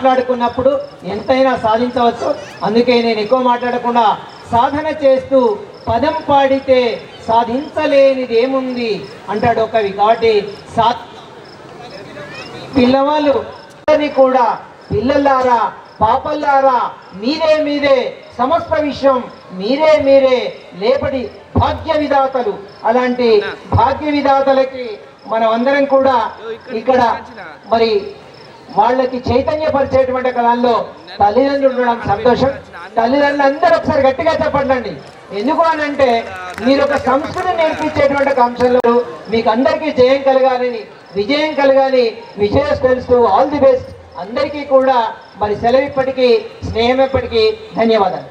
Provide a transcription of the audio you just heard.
మాట్లాడుకున్నప్పుడు ఎంతైనా సాధించవచ్చు. అందుకే నేను ఎక్కువ మాట్లాడకుండా సాధన చేస్తూ పదం పాడితే సాధించలేనిది ఏముంది అంటాడు ఒక కవి. కాబట్టి పిల్లవాళ్ళు కూడా పిల్లలారా పాపల్లారా మీరే సమస్త విషయం మీరే లేపటి భాగ్య విధాతలు. అలాంటి భాగ్య విధాతలకి మనం అందరం కూడా ఇక్కడ మరి వాళ్ళకి చైతన్యపరిచేటువంటి కాలంలో తల్లిదండ్రులు ఉండడం సంతోషం. తల్లిదండ్రులు అందరూ ఒకసారి గట్టిగా చెప్పండి. ఎందుకు అనంటే మీరు ఒక సంస్కృతి నేర్పించేటువంటి అంశంలో మీకు అందరికీ విజయం కలగాలి. తెలుస్తూ ఆల్ ది బెస్ట్ అందరికీ కూడా. మరి సెలవు ఇప్పటికీ, స్నేహం ఎప్పటికీ. ధన్యవాదాలు.